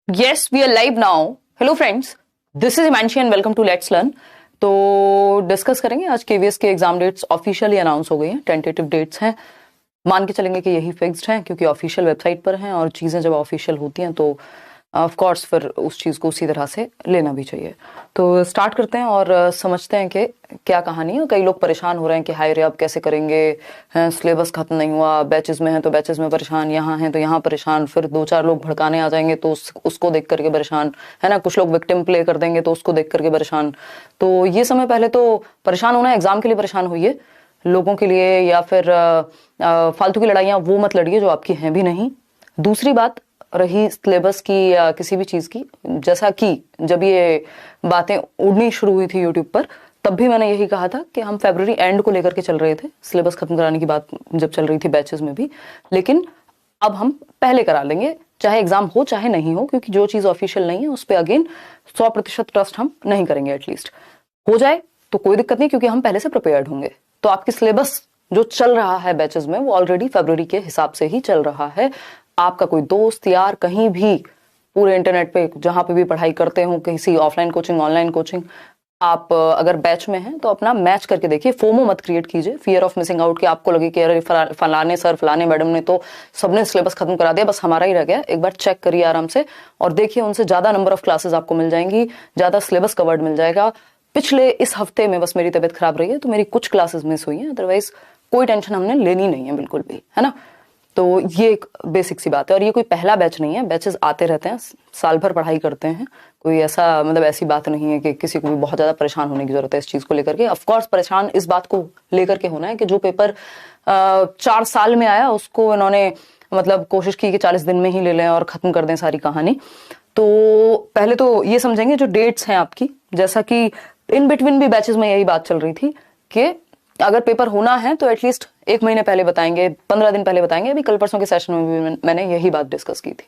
Yes, we are live now. Hello friends, this is Himanshi and welcome to Let's Learn. तो discuss करेंगे आज KVS के exam dates officially announce हो गई हैं, टेंटेटिव डेट्स हैं। मान के चलेंगे कि यही फिक्स्ड हैं क्योंकि ऑफिशियल वेबसाइट पर हैं और चीज़ें जब ऑफिशियल होती हैं तो ऑफ कोर्स फिर उस चीज़ को उसी तरह से लेना भी चाहिए। तो स्टार्ट करते हैं और समझते हैं कि क्या कहानी है। कई लोग परेशान हो रहे हैं कि हाय रे अब कैसे करेंगे, सिलेबस खत्म नहीं हुआ, बैचेस में हैं तो बैचेस में परेशान, यहाँ हैं तो यहाँ परेशान, फिर दो चार लोग भड़काने आ जाएंगे तो उसको देख करके परेशान, है ना, कुछ लोग विक्टिम प्ले कर देंगे तो उसको देख करके परेशान। तो ये समय पहले तो परेशान होना है, एग्जाम के लिए परेशान होइए, लोगों के लिए या फिर फालतू की लड़ाइयाँ वो मत लड़िए जो आपकी हैं भी नहीं। दूसरी बात रही सिलेबस की या किसी भी चीज की, जैसा कि जब ये बातें उड़नी शुरू हुई थी यूट्यूब पर तब भी मैंने यही कहा था कि हम फरवरी एंड को लेकर के चल रहे थे, सिलेबस खत्म कराने की बात जब चल रही थी बैचेस में भी, लेकिन अब हम पहले करा लेंगे चाहे एग्जाम हो चाहे नहीं हो, क्योंकि जो चीज ऑफिशियल नहीं है उस पर अगेन 100% ट्रस्ट हम नहीं करेंगे। एटलीस्ट हो जाए तो कोई दिक्कत नहीं क्योंकि हम पहले से प्रिपेयर्ड होंगे। तो आपकी सिलेबस जो चल रहा है बैचेस में वो ऑलरेडी फरवरी के हिसाब से ही चल रहा है। आपका कोई दोस्त यार कहीं भी पूरे इंटरनेट पे जहां पे भी पढ़ाई करते हो, किसी ऑफलाइन कोचिंग ऑनलाइन कोचिंग, आप अगर बैच में हैं तो अपना मैच करके देखिए, फोमो मत क्रिएट कीजिए, फियर ऑफ मिसिंग आउट, कि आपको लगे कि अरे फलाने सर फलाने मैडम ने तो सबने सिलेबस खत्म करा दिया बस हमारा ही रह गया। एक बार चेक करिए आराम से और देखिए, उनसे ज्यादा नंबर ऑफ क्लासेस आपको मिल जाएंगी, ज्यादा सिलेबस कवर्ड मिल जाएगा। पिछले इस हफ्ते में बस मेरी तबीयत खराब रही है तो मेरी कुछ क्लासेस मिस हुई हैं, अदरवाइज कोई टेंशन हमने लेनी नहीं है बिल्कुल भी, है ना। तो ये एक बेसिक सी बात है और ये कोई पहला बैच नहीं है, बैचेस आते रहते हैं, साल भर पढ़ाई करते हैं, कोई ऐसा मतलब ऐसी बात नहीं है कि किसी को भी बहुत ज्यादा परेशान होने की जरूरत है इस चीज को लेकर के। ऑफ कोर्स परेशान इस बात को लेकर के होना है कि जो पेपर 4 साल में आया उसको इन्होंने मतलब कोशिश की कि 40 दिन में ही ले लें और खत्म कर दें सारी कहानी। तो पहले तो ये समझेंगे जो डेट्स हैं आपकी, जैसा कि इन बिटवीन भी बैचेस में यही बात चल रही थी कि अगर पेपर होना है तो एटलीस्ट 1 महीने पहले बताएंगे, 15 दिन पहले बताएंगे। अभी कल परसों के सेशन में भी मैंने यही बात डिस्कस की थी।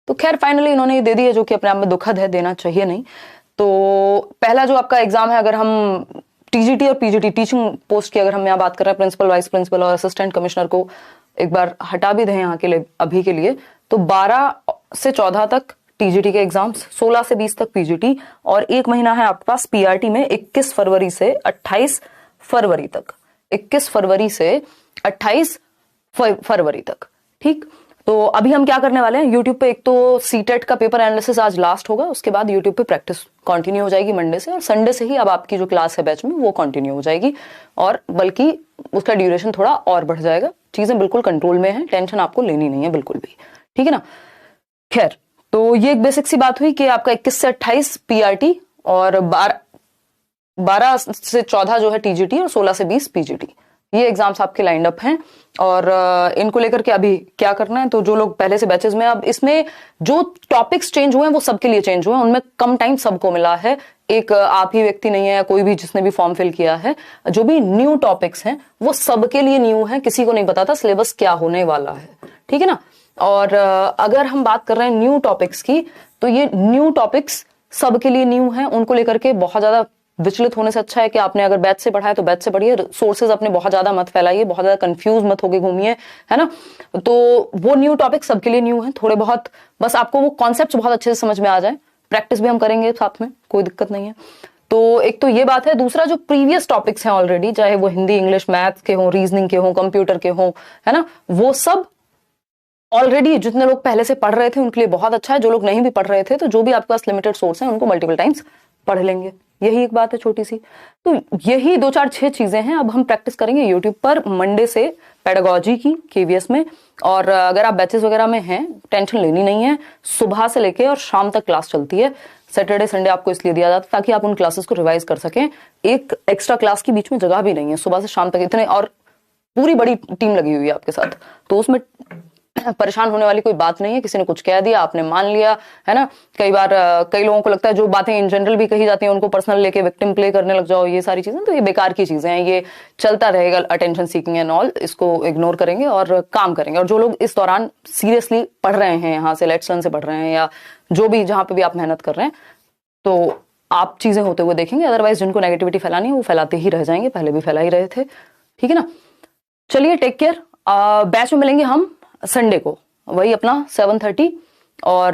तो खैर फाइनली इन्होंने ये दे दी है, जो कि अपने आप में दुखद है, देना चाहिए नहीं। तो पहला जो आपका एग्जाम है, अगर हम टीजीटी और पीजीटी टीचिंग पोस्ट की अगर हम यहाँ बात कर रहे हैं, प्रिंसिपल वाइस प्रिंसिपल और असिस्टेंट कमिश्नर को एक बार हटा भी दें यहाँ के लिए अभी के लिए, तो 12 से 14 तक टीजीटी के एग्जाम्स, 16 से 20 तक पीजीटी, और 1 महीना है आपके पास पीआरटी में 21 फरवरी से 28 फरवरी तक, 21 फरवरी से 28 फरवरी तक। ठीक, तो अभी हम क्या करने वाले हैं, यूट्यूब पे एक तो सीटेट का पेपर एनालिसिस आज लास्ट होगा, उसके बाद यूट्यूब पे प्रैक्टिस कंटिन्यू हो जाएगी मंडे से, और संडे से ही अब आपकी जो क्लास है बैच में वो कंटिन्यू हो जाएगी, और बल्कि उसका ड्यूरेशन थोड़ा और बढ़ जाएगा। चीजें बिल्कुल कंट्रोल में है, टेंशन आपको लेनी नहीं है बिल्कुल भी, ठीक है ना। खैर, तो ये एक बेसिक सी बात हुई कि आपका 21 से 28 पीआरटी और 12 से 14 जो है टीजीटी और 16 से 20 पीजीटी, ये एग्जाम्स आपके लाइंड अप हैं। और इनको लेकर के अभी क्या करना है, तो जो लोग पहले से बैचेस में, अब इसमें जो टॉपिक्स चेंज हुए हैं वो सबके लिए चेंज हुए हैं, उनमें कम टाइम सबको मिला है, एक आप ही व्यक्ति नहीं है या कोई भी जिसने भी फॉर्म फिल किया है। जो भी न्यू टॉपिक्स हैं वो सबके लिए न्यू है, किसी को नहीं पता था सिलेबस क्या होने वाला है, ठीक है ना। और अगर हम बात कर रहे हैं न्यू टॉपिक्स की, तो ये न्यू टॉपिक्स सबके लिए न्यू है, उनको लेकर के बहुत ज्यादा विचलित होने से अच्छा है कि आपने अगर बैच से पढ़ा है तो बैच से पढ़िए, सोर्सेज अपने बहुत ज्यादा मत फैलाइए, बहुत ज्यादा कंफ्यूज मत होके घूमिए, है ना। तो वो न्यू टॉपिक सबके लिए न्यू है, थोड़े बहुत बस आपको वो कॉन्सेप्ट बहुत अच्छे से समझ में आ जाए, प्रैक्टिस भी हम करेंगे साथ में, कोई दिक्कत नहीं है। तो एक तो ये बात है। दूसरा, जो प्रीवियस टॉपिक्स हैं ऑलरेडी, चाहे वो हिंदी इंग्लिश मैथ के हों, रीजनिंग के हों, कंप्यूटर के हों, है ना, वो सब ऑलरेडी जितने लोग पहले से पढ़ रहे थे उनके लिए बहुत अच्छा है। जो लोग नहीं भी पढ़ रहे थे तो जो भी आपके पास लिमिटेड सोर्स है उनको मल्टीपल टाइम्स पढ़ लेंगे, यही एक बात है छोटी सी। तो यही 2 4 6 चीजें हैं। अब हम प्रैक्टिस करेंगे यूट्यूब पर मंडे से पेडागोजी की केवीएस में, और अगर आप बैचेस वगैरह में हैं टेंशन लेनी नहीं है, सुबह से लेके और शाम तक क्लास चलती है। सैटरडे संडे आपको इसलिए दिया जाता है ताकि आप उन क्लासेस को रिवाइज कर सकें, एक एक्स्ट्रा क्लास की बीच में जगह भी नहीं है, सुबह से शाम तक इतने, और पूरी बड़ी टीम लगी हुई है आपके साथ, तो उसमें परेशान होने वाली कोई बात नहीं है। किसी ने कुछ कह दिया आपने मान लिया, है ना। कई बार कई लोगों को लगता है जो बातें इन जनरल भी कही जाती हैं उनको पर्सनल लेके विक्टिम प्ले करने लग जाओ, ये सारी चीजें, तो ये बेकार की चीजें हैं, ये चलता रहेगा अटेंशन सीकिंग एंड ऑल, इसको इग्नोर करेंगे और काम करेंगे। और जो लोग इस दौरान सीरियसली पढ़ रहे हैं, यहाँ से लेट्स लर्न से पढ़ रहे हैं, या जो भी जहां पे भी आप मेहनत कर रहे हैं, तो आप चीजें होते हुए देखेंगे। अदरवाइज जिनको नेगेटिविटी फैलानी है वो फैलाते ही रह जाएंगे, पहले भी फैला ही रहे थे, ठीक है ना। चलिए, टेक केयर। बैच में मिलेंगे हम संडे को, वही अपना 7:30, और